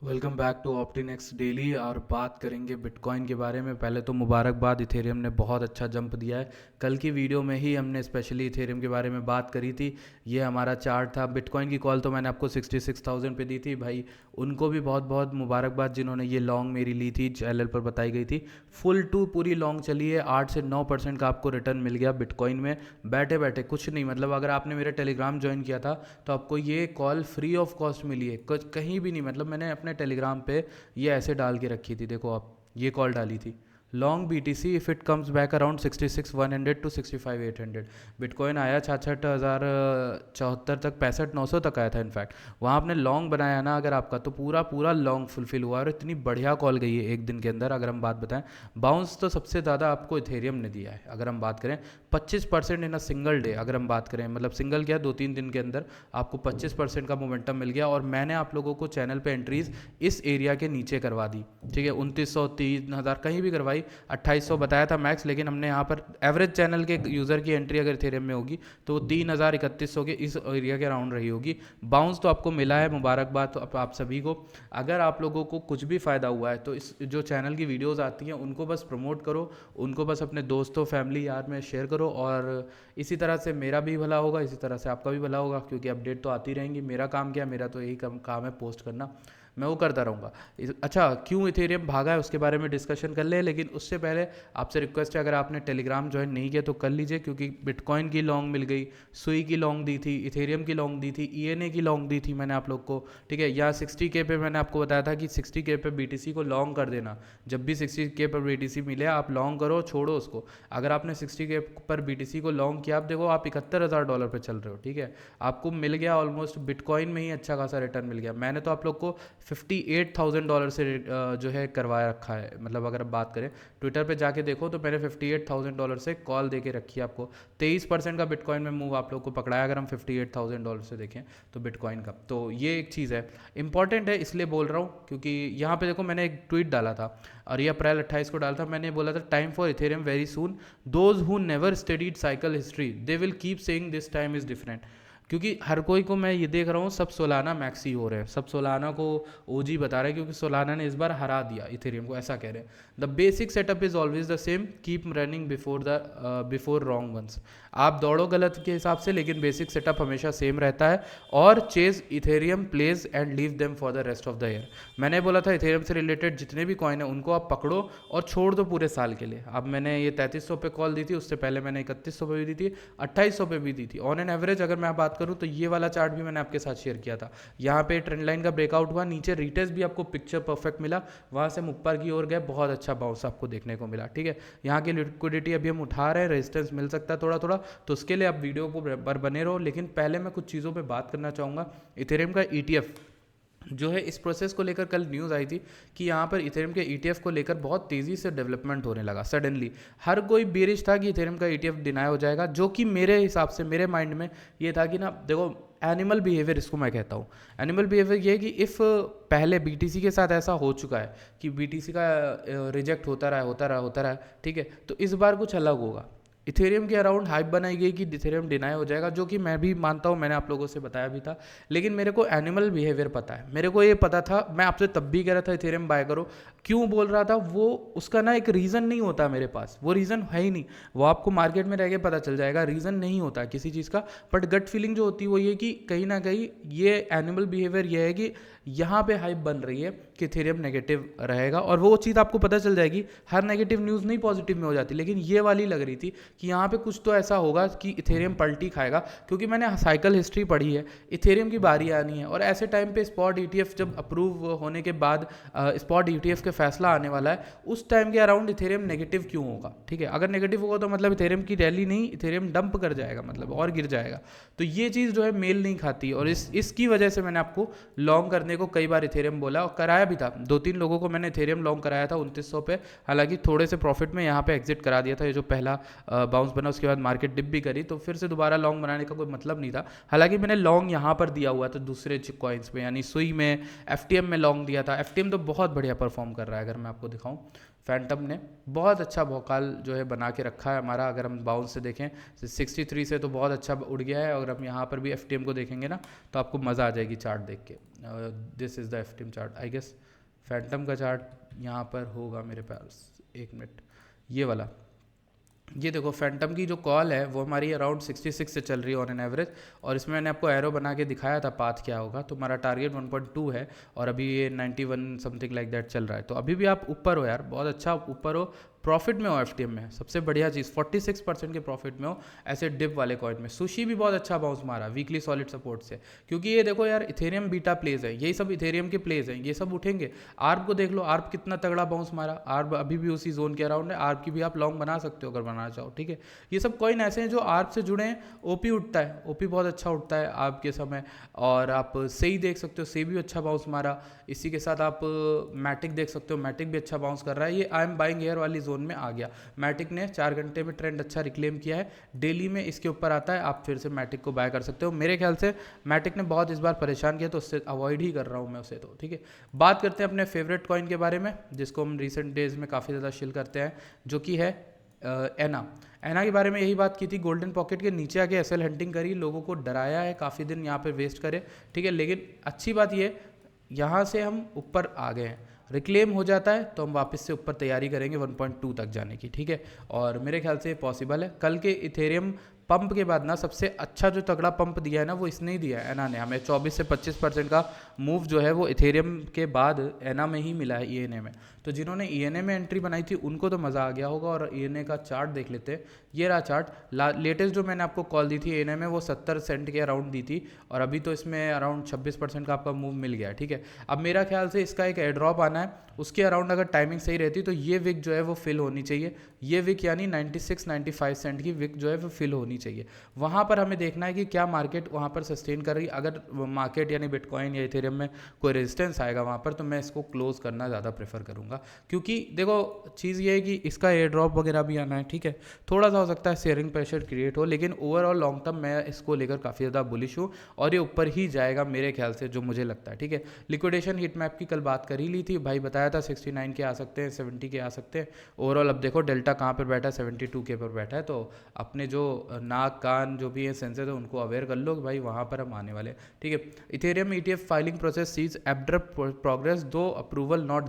Welcome back to Optinex daily. और बात करेंगे बिटकॉइन के बारे में। पहले तो मुबारकबाद, इथेरियम ने बहुत अच्छा जंप दिया है। कल की वीडियो में ही हमने स्पेशली इथेरियम के बारे में बात करी थी। ये हमारा चार्ट था। बिटकॉइन की कॉल तो मैंने आपको 66,000 पे दी थी भाई। उनको भी बहुत बहुत मुबारकबाद जिन्होंने ये लॉन्ग मेरी ली थी, चैनल पर बताई गई थी। फुल टू पूरी लॉन्ग चली है। 8 से 9% का आपको रिटर्न मिल गया बिटकॉइन में बैठे बैठे। कुछ नहीं, मतलब अगर आपने मेरा टेलीग्राम ज्वाइन किया था तो आपको ये कॉल फ्री ऑफ कॉस्ट मिली है। कुछ कहीं भी नहीं, मतलब मैंने अपने टेलीग्राम पे ये ऐसे डाल के रखी थी, देखो आप, ये कॉल डाली थी। Long B T C if it comes back around 66,100 to 65,800। Bitcoin आया 66,074 तक, 65,900 तक आया था इनफैक्ट। वहाँ आपने लॉन्ग बनाया ना अगर आपका, तो पूरा पूरा लॉन्ग फुलफिल हुआ और इतनी बढ़िया कॉल गई है एक दिन के अंदर। अगर हम बात बताएं, बाउंस तो सबसे ज़्यादा आपको इथेरियम ने दिया है। अगर हम बात करें 25% इन अ सिंगल डे, अगर हम बात करें मतलब सिंगल क्या, 2-3 दिन के अंदर आपको 25% का मोमेंटम मिल गया। और मैंने आप लोगों को चैनल पे एंट्रीज इस एरिया के नीचे करवा दी, ठीक है। 2900, 3,000 कहीं भी करवाई। 2800 बताया था मैक्स, लेकिन हमने यहाँ पर एवरेज चैनल के यूज़र की एंट्री अगर इथेरियम में होगी तो वो 3,000, 3,100 के इस एरिया के अराउंड रही होगी। बाउंस तो आपको मिला है, मुबारकबाद तो आप सभी को। अगर आप लोगों को कुछ भी फ़ायदा हुआ है तो इस जो चैनल की वीडियोज़ आती हैं उनको बस प्रमोट करो, उनको बस अपने दोस्तों, फैमिली, यार में शेयर करो। और इसी तरह से मेरा भी भला होगा, इसी तरह से आपका भी भला होगा, क्योंकि अपडेट तो आती रहेंगी। मेरा काम क्या है, मेरा तो यही काम है, पोस्ट करना। मैं वो करता रहूँगा। अच्छा, क्यों इथेरियम भागा है उसके बारे में डिस्कशन कर ले, लेकिन उससे पहले आपसे रिक्वेस्ट है, अगर आपने टेलीग्राम ज्वाइन नहीं किया तो कर लीजिए, क्योंकि बिटकॉइन की लॉन्ग मिल गई, सुई की लॉन्ग दी थी, इथेरियम की लॉन्ग दी थी, ईएनए की लॉन्ग दी थी मैंने आप लोग को, ठीक है। यहाँ 60K पे मैंने आपको बताया था कि 60K पे बीटीसी को लॉन्ग कर देना। जब भी 60K पर बीटीसी मिले आप लॉन्ग करो, छोड़ो उसको। अगर आपने 60K पर बीटीसी को लॉन्ग किया, आप देखो आप $71,000 पे चल रहे हो, ठीक है। आपको मिल गया ऑलमोस्ट बिटकॉइन में ही अच्छा खासा रिटर्न मिल गया। मैंने तो आप लोग को $58,000 से जो है करवाया रखा है। मतलब अगर आप बात करें, ट्विटर पे जाके देखो तो मैंने $58,000 से कॉल दे के रखी है आपको। 23% का बिटकॉइन में मूव आप लोग को पकड़ाया, अगर हम $58,000 से देखें तो बिटकॉइन का। तो ये एक चीज़ है, इंपॉर्टेंट है, इसलिए बोल रहा हूँ क्योंकि यहाँ पे देखो मैंने एक ट्वीट डाला था और ये अप्रैल 28 को डाला था। मैंने बोला था, time for Ethereum very soon, those who never studied cycle history they will keep saying this time is different. क्योंकि हर कोई को मैं ये देख रहा हूँ, सब सोलाना मैक्सी हो रहे हैं, सब सोलाना को ओजी बता रहे हैं, क्योंकि सोलाना ने इस बार हरा दिया इथेरियम को, ऐसा कह रहे हैं। The basic setup is always the same, keep running before wrong ones. आप दौड़ो गलत के हिसाब से, लेकिन बेसिक सेटअप हमेशा सेम रहता है। और chase Ethereum plays and leave them for the rest of the year. मैंने बोला था इथेरियम से रिलेटेड जितने भी कॉइन है उनको आप पकड़ो और छोड़ दो पूरे साल के लिए। अब मैंने ये 3300 पे कॉल दी थी, उससे पहले मैंने 3100 पे भी दी थी, 2800 पे भी दी थी। ऑन एन एवरेज अगर मैं बात करूँ तो ये वाला चार्ट भी मैंने आपके साथ शेयर किया था। यहाँ पे ट्रेंड लाइन का ब्रेकआउट हुआ, नीचे रिटेस्ट भी आपको पिक्चर परफेक्ट मिला, वहाँ से हम ऊपर की ओर गए, बहुत अच्छा बाउंस आपको देखने को मिला, ठीक है। यहाँ की लिक्विडिटी अभी हम उठा रहे हैं, रेजिस्टेंस मिल सकता है थोड़ा थोड़ा, तो उसके लिए आप वीडियो को पर बने रहो। लेकिन पहले मैं कुछ चीज़ों पर बात करना चाहूँगा। इथेरियम का ETF जो है, इस प्रोसेस को लेकर कल न्यूज़ आई थी कि यहाँ पर इथेरियम के ETF को लेकर बहुत तेज़ी से डेवलपमेंट होने लगा सडनली। हर कोई बेरिश था कि इथेरियम का ETF डिनाई हो जाएगा, जो कि मेरे हिसाब से, मेरे माइंड में ये था कि ना देखो, एनिमल बिहेवियर इसको मैं कहता हूँ। एनिमल बिहेवियर ये है कि इफ़ पहले बीटीसी के साथ ऐसा हो चुका है कि बीटीसी का रिजेक्ट होता रहा, ठीक है, तो इस बार कुछ अलग होगा। इथेरियम के अराउंड हाइप बनाई गई कि इथेरियम डिनाई हो जाएगा, जो कि मैं भी मानता हूँ, मैंने आप लोगों से बताया भी था। लेकिन मेरे को एनिमल बिहेवियर पता है, मेरे को ये पता था, मैं आपसे तब भी कह रहा था इथेरियम बाय करो। क्यों बोल रहा था वो, उसका ना एक रीज़न नहीं होता मेरे पास, वो रीज़न है ही नहीं। वो आपको मार्केट में रह के पता चल जाएगा, रीज़न नहीं होता किसी चीज़ का। बट गट फीलिंग जो होती है वो ये कि कहीं ना कहीं ये एनिमल बिहेवियर ये है कि यहाँ पे हाइप बन रही है कि इथेरियम नेगेटिव रहेगा, और वो चीज़ आपको पता चल जाएगी। हर नेगेटिव न्यूज़ नहीं पॉजिटिव में हो जाती, लेकिन ये वाली लग रही थी कि यहाँ पे कुछ तो ऐसा होगा कि इथेरियम पलटी खाएगा, क्योंकि मैंने साइकिल हिस्ट्री पढ़ी है, इथेरियम की बारी आनी है। और ऐसे टाइम पे स्पॉट ETF जब अप्रूव होने के बाद स्पॉट ETF के फैसला आने वाला है, उस टाइम के अराउंड इथेरियम नेगेटिव क्यों होगा, ठीक है। अगर नेगेटिव होगा तो मतलब इथेरियम की रैली नहीं, इथेरियम डंप कर जाएगा, मतलब और गिर जाएगा। तो ये चीज़ जो है मेल नहीं खाती, और इसकी वजह से मैंने आपको लॉन्ग करने को कई बार इथेरियम बोला और कराया भी था। 2-3 लोगों को मैंने इथेरियम लॉन्ग कराया था 2900 पे, हालांकि थोड़े से प्रॉफिट में यहाँ पे एग्जिट करा दिया था। ये जो पहला बाउंस बना उसके बाद मार्केट डिप भी करी, तो फिर से दोबारा लॉन्ग बनाने का कोई मतलब नहीं था। हालांकि मैंने लॉन्ग यहाँ पर दिया हुआ था दूसरे कॉइन्स में, यानी सुई में, FTM में लॉन्ग दिया था। FTM तो बहुत बढ़िया परफॉर्म कर रहा है, अगर मैं आपको दिखाऊँ फैंटम ने बहुत अच्छा भौकाल जो है बना के रखा है हमारा। अगर हम बाउंस से देखें 63 से तो बहुत अच्छा उड़ गया है, और हम यहाँ पर भी FTM को देखेंगे ना तो आपको मज़ा आ जाएगी चार्ट देख के। This is the FTM chart, I guess Fantom का चार्ट यहाँ पर होगा मेरे पास, 1 मिनट, ये वाला। ये देखो फैंटम की जो कॉल है वो हमारी अराउंड 66 से चल रही है ऑन एन एवरेज, और इसमें मैंने आपको एरो बना के दिखाया था पाथ क्या होगा। तो हमारा टारगेट 1.2 है और अभी ये 91 समथिंग लाइक दैट चल रहा है। तो अभी भी आप ऊपर हो यार, बहुत अच्छा ऊपर हो, प्रॉफिट में हो FTM में, सबसे बढ़िया चीज़ 46% के प्रॉफिट में हो ऐसे डिप वाले कॉइन में। सुशी भी बहुत अच्छा बाउंस मारा वीकली सॉलिड सपोर्ट से, क्योंकि ये देखो यार इथेरियम बीटा प्लेज है, यही सब इथेरियम के प्लेज हैं, ये सब उठेंगे। आर्ब को देख लो, आर्ब कितना तगड़ा बाउंस मारा, आर्ब अभी भी उसी जोन के अराउंड है। आर्ब की भी आप लॉन्ग बना सकते हो अगर बनाना चाहो, ठीक है। ये सब कॉइन ऐसे हैं जो आर्ब से जुड़े हैं। ओपी उठता है, ओपी बहुत अच्छा उठता है आर्ब के समय, और आप सही देख सकते हो, सही भी अच्छा बाउंस मारा। इसी के साथ आप मैटिक देख सकते हो, मैटिक भी अच्छा बाउंस कर रहा है। ये आई एम बाइंग एयर वाली जोन में आ गया। मैटिक ने 4 घंटे में ट्रेंड अच्छा रिक्लेम किया है, डेली में इसके ऊपर आता है, आप फिर से मैटिक को बाय कर सकते हो। मेरे ख्याल से मैटिक ने बहुत इस बार परेशान किया, तो उससे अवॉइड ही कर रहा हूँ मैं उसे, तो ठीक है। बात करते हैं अपने फेवरेट कॉइन के बारे में, जिसको हम रिसेंट डेज में काफ़ी ज़्यादा शिल करते हैं, जो कि है एना। एना के बारे में यही बात की थी, गोल्डन पॉकेट के नीचे आके एसएल हंटिंग करी, लोगों को डराया है, काफ़ी दिन यहाँ पे वेस्ट करे, ठीक है। लेकिन अच्छी बात ये, यहाँ से हम ऊपर आ गए हैं, रिक्लेम हो जाता है तो हम वापस से ऊपर तैयारी करेंगे 1.2 तक जाने की, ठीक है। और मेरे ख्याल से ये पॉसिबल है। कल के इथेरियम पंप के बाद ना सबसे अच्छा जो तगड़ा पंप दिया है ना वो इसने ही दिया है, एना ने। हमें 24 से 25% का मूव जो है वो इथेरियम के बाद एना में ही मिला है, ENA में। तो जिन्होंने ENA में एंट्री बनाई थी उनको तो मज़ा आ गया होगा। और ENA का चार्ट देख लेते हैं, ये रहा चार्ट। लेटेस्ट जो मैंने आपको कॉल दी थी ENA में वो 70 सेंट के अराउंड दी थी, और अभी तो इसमें अराउंड 26% का आपका मूव मिल गया है, ठीक है। अब मेरा ख्याल से इसका एक एयर ड्रॉप आना है, उसके अराउंड अगर टाइमिंग सही रहती तो ये विक जो है वो फिल होनी चाहिए। ये विक यानी 96-95 सेंट की विक जो है वो फिल होनी चाहिए। वहाँ पर हमें देखना है कि क्या मार्केट वहाँ पर सस्टेन कर रही है। अगर मार्केट यानी बिटकॉइन या इथेरियम में कोई रेजिस्टेंस आएगा वहाँ पर, तो मैं इसको क्लोज करना ज़्यादा प्रेफर करूँगा। क्योंकि देखो चीज़ ये है कि इसका एयर ड्रॉप वगैरह भी आना है, ठीक है। थोड़ा सा हो सकता है शेयरिंग प्रेशर क्रिएट हो, लेकिन ओवरऑल लॉन्ग टर्म मैं इसको लेकर काफ़ी ज़्यादा बुलिश हूँ, और ये ऊपर ही जाएगा मेरे ख्याल से, जो मुझे लगता है, ठीक है। लिक्विडेशन हिट मैप की कल बात कर ही ली थी भाई, बताया था 69 के आ सकते हैं, 70 के आ सकते हैं। ओवरऑल अब देखो डेल्टा कहाँ पर बैठा है, 72 के पर बैठा है। तो अपने जो नाक कान जो भी है सेंसर है उनको अवेयर कर लो कि भाई वहाँ पर हम आने वाले हैं, ठीक है। Ethereum ETF filing process sees abrupt progress, though approval not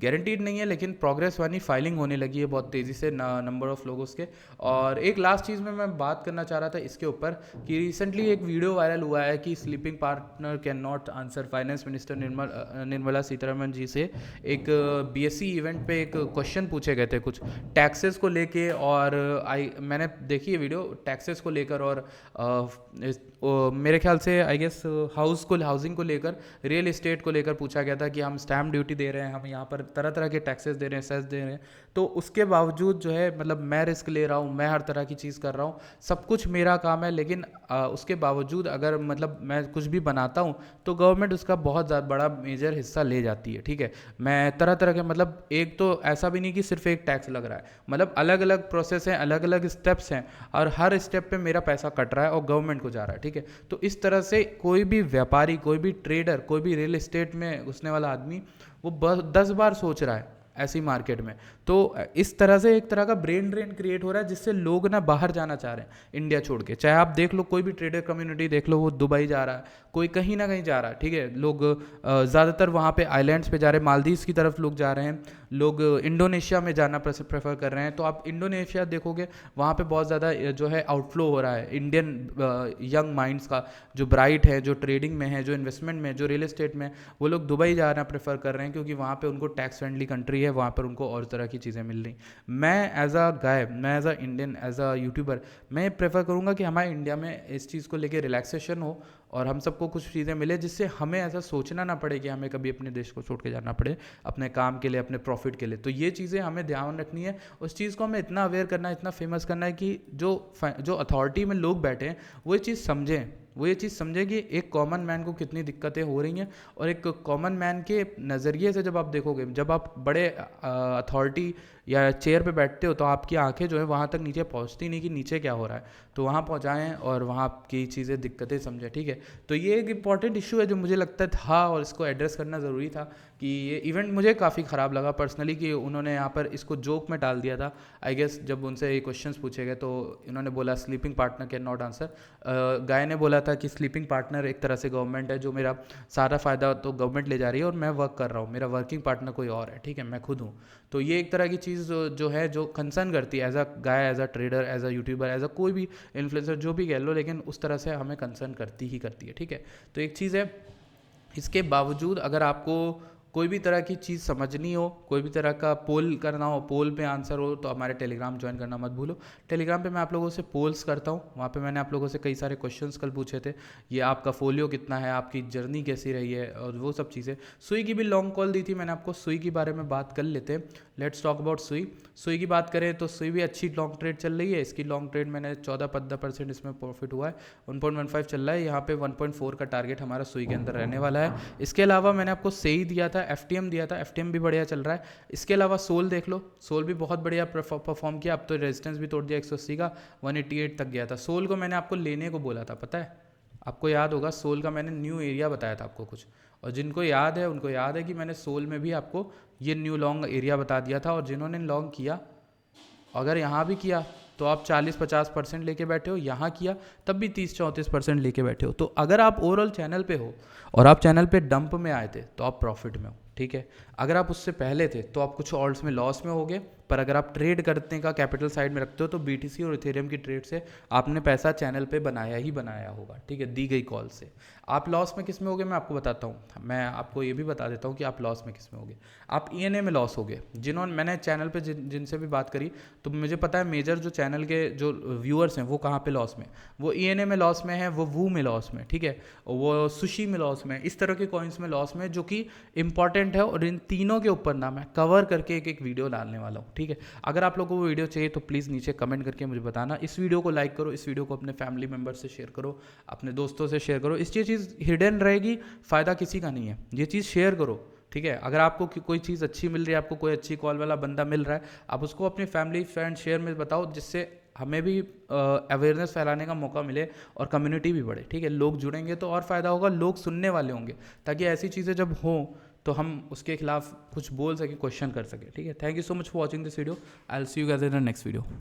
guaranteed नहीं है, लेकिन प्रोग्रेस वाली फाइलिंग होने लगी है बहुत तेज़ी से नंबर ऑफ लोगों के। और एक लास्ट चीज़ में मैं बात करना चाह रहा था इसके ऊपर कि रिसेंटली एक वीडियो वायरल हुआ है कि sleeping partner can not answer. Finance minister Nirmala Sitharaman ji से एक BSE इवेंट पे एक क्वेश्चन पूछे गए थे कुछ टैक्सेस को लेके, और मैंने देखी है वीडियो टैक्सेस को लेकर, और मेरे ख्याल से आई गेस हाउसिंग को लेकर, रियल एस्टेट को लेकर पूछा गया था कि हम स्टैम्प ड्यूटी दे रहे हैं, हम यहाँ पर तरह तरह के टैक्सेस दे रहे हैं, सेस दे रहे हैं, तो उसके बावजूद जो है मतलब मैं रिस्क ले रहा हूँ, मैं हर तरह की चीज़ कर रहा हूँ, सब कुछ मेरा काम है, लेकिन उसके बावजूद अगर मतलब मैं कुछ भी बनाता हूँ तो गवर्नमेंट उसका बहुत ज़्यादा बड़ा मेजर हिस्सा ले जाती है, ठीक है। मैं तरह तरह के मतलब एक तो ऐसा भी नहीं कि सिर्फ एक टैक्स लग रहा है, मतलब अलग अलग प्रोसेस हैं, अलग अलग स्टेप्स हैं, और हर स्टेप पे मेरा पैसा कट रहा है और गवर्नमेंट को जा रहा है, ठीक है। तो इस तरह से कोई भी व्यापारी, कोई भी ट्रेडर, कोई भी रियल एस्टेट में घुसने वाला आदमी वो 10 बार सोच रहा है ऐसी मार्केट में। तो इस तरह से एक तरह का ब्रेन ड्रेन क्रिएट हो रहा है, जिससे लोग ना बाहर जाना चाह रहे हैं इंडिया छोड़ के। चाहे आप देख लो कोई भी ट्रेडर कम्युनिटी देख लो, वो दुबई जा रहा है, कोई कहीं ना कहीं जा रहा है, ठीक है। लोग ज़्यादातर वहाँ पे आइलैंड्स पे जा रहे हैं, मालदीव्स की तरफ लोग जा रहे हैं, लोग इंडोनेशिया में जाना प्रेफर कर रहे हैं। तो आप इंडोनेशिया देखोगे वहाँ पे बहुत ज़्यादा जो है आउटफ्लो हो रहा है इंडियन यंग माइंड्स का, जो ब्राइट है, जो ट्रेडिंग में है, जो इन्वेस्टमेंट में, जो रियल एस्टेट में, वो लोग दुबई जाना प्रेफर कर रहे हैं, क्योंकि वहाँ पे उनको टैक्स फ्रेंडली कंट्री है, वहाँ पर उनको और तरह की चीज़ें मिल रही। मैं एज अ गाय, मैं as a Indian, as a YouTuber, मैं प्रेफर करूँगा कि हमारे इंडिया में इस चीज़ को लेकर रिलैक्सेशन हो, और हम सबको कुछ चीज़ें मिले जिससे हमें ऐसा सोचना ना पड़े कि हमें कभी अपने देश को छोड़ के जाना पड़े अपने काम के लिए, अपने प्रॉफिट के लिए। तो ये चीज़ें हमें ध्यान रखनी है, उस चीज़ को हमें इतना अवेयर करना है, इतना फेमस करना है कि जो अथॉरिटी में लोग बैठे हैं वो ये चीज़ समझें, वो ये चीज़ समझे कि एक कॉमन मैन को कितनी दिक्कतें हो रही हैं, और एक कॉमन मैन के नज़रिए से जब आप देखोगे, जब आप बड़े अथॉरिटी या चेयर पे बैठते हो तो आपकी आंखें जो है वहाँ तक नीचे पहुँचती नहीं कि नीचे क्या हो रहा है, तो वहाँ पहुँचाएँ और वहाँ की चीज़ें दिक्कतें समझें, ठीक है। तो ये एक इंपॉर्टेंट इशू है जो मुझे लगता था और इसको एड्रेस करना ज़रूरी था कि ये इवेंट मुझे काफ़ी ख़राब लगा पर्सनली कि उन्होंने यहाँ पर इसको जोक में डाल दिया था। आई गेस जब उनसे ये क्वेश्चंस पूछे गए तो इन्होंने बोला sleeping partner can not answer. गाय ने बोला था कि स्लीपिंग पार्टनर एक तरह से गवर्नमेंट है, जो मेरा सारा फ़ायदा तो गवर्नमेंट ले जा रही है और मैं वर्क कर रहा हूँ, मेरा वर्किंग पार्टनर कोई और है, ठीक है, मैं खुद हूँ। तो ये एक तरह की चीज़ जो है जो कंसर्न करती है as a guy, as a trader, as a YouTuber, as a कोई भी इन्फ्लुएंसर जो भी कह लो, लेकिन उस तरह से हमें कंसर्न करती ही करती है, ठीक है। तो एक चीज़ है, इसके बावजूद अगर आपको कोई भी तरह की चीज़ समझनी हो, कोई भी तरह का पोल करना हो, पोल पे आंसर हो, तो हमारे टेलीग्राम ज्वाइन करना मत भूलो। टेलीग्राम पे मैं आप लोगों से पोल्स करता हूँ, वहाँ पे मैंने आप लोगों से कई सारे क्वेश्चंस कल पूछे थे, ये आपका फोलियो कितना है, आपकी जर्नी कैसी रही है, और वो सब चीज़ें। सुई की भी लॉन्ग कॉल दी थी मैंने आपको, सुई के बारे में बात कर लेते हैं। लेट्स टॉक अबाउट सुई। सुई की बात करें तो सुई भी अच्छी लॉन्ग ट्रेड चल रही है, इसकी लॉन्ग ट्रेड मैंने 14-15% इसमें प्रॉफिट हुआ है, 1.15 चल रहा है, यहाँ पे 1.4 का टारगेट हमारा सुई के अंदर रहने वाला है। इसके अलावा मैंने आपको सेई दिया था, एफटीएम दिया था, एफटीएम भी बढ़िया चल रहा है। इसके अलावा सोल देख लो, सोल भी बहुत बढ़िया परफॉर्म किया, अब तो रेजिस्टेंस भी तोड़ दिया 180 का, 188 तक गया था। सोल को मैंने आपको लेने को बोला था, पता है आपको याद होगा, सोल का मैंने न्यू एरिया बताया था आपको कुछ, और जिनको याद है उनको याद है कि मैंने सोल में भी आपको ये न्यू लॉन्ग एरिया बता दिया था, और जिन्होंने लॉन्ग किया, अगर यहाँ भी किया तो आप 40-50% लेके बैठे हो, यहाँ किया तब भी 30-34% लेके बैठे हो। तो अगर आप ओवरऑल चैनल पे हो और आप चैनल पे डंप में आए थे तो आप प्रॉफिट में हो, ठीक है। अगर आप उससे पहले थे तो आप कुछ ऑल्ट्स में लॉस में होगे, पर अगर आप ट्रेड करने का कैपिटल साइड में रखते हो तो बीटीसी और इथेरियम की ट्रेड से आपने पैसा चैनल पे बनाया ही बनाया होगा, ठीक है, दी गई कॉल से। आप लॉस में किस में होगे मैं आपको बताता हूँ, मैं आपको ये भी बता देता हूँ कि आप लॉस में किस में होगे। आप ईएनए में लॉस होगे, जिन्होंने मैंने चैनल पे जिनसे भी बात करी तो मुझे पता है मेजर जो चैनल के जो व्यूअर्स हैं वो कहाँ पे लॉस में, वो ईएनए में लॉस में है, वो वू में लॉस में, ठीक है, वो सुशी में लॉस में, इस तरह के कॉइन्स में लॉस में, जो कि इंपॉर्टेंट है, और इन तीनों के ऊपर ना मैं कवर करके एक एक वीडियो डालने वाला हूँ, ठीक है। अगर आप लोगों को वो वीडियो चाहिए तो प्लीज़ नीचे कमेंट करके मुझे बताना। इस वीडियो को लाइक करो, इस वीडियो को अपने फैमिली मेम्बर से शेयर करो, अपने दोस्तों से शेयर करो, इस चीज़ हिडन रहेगी, फ़ायदा किसी का नहीं है, ये चीज़ शेयर करो, ठीक है। अगर आपको कोई चीज़ अच्छी मिल रही है, आपको कोई अच्छी कॉल वाला बंदा मिल रहा है, आप उसको अपनी फैमिली फ्रेंड शेयर में बताओ, जिससे हमें भी अवेयरनेस फैलाने का मौका मिले और कम्युनिटी भी बढ़े, ठीक है। लोग जुड़ेंगे तो और फ़ायदा होगा, लोग सुनने वाले होंगे, ताकि ऐसी चीज़ें जब हों तो हम उसके खिलाफ कुछ बोल सकें, क्वेश्चन कर सकें, ठीक है। Thank you so much for watching this video, I will see you guys in the next video.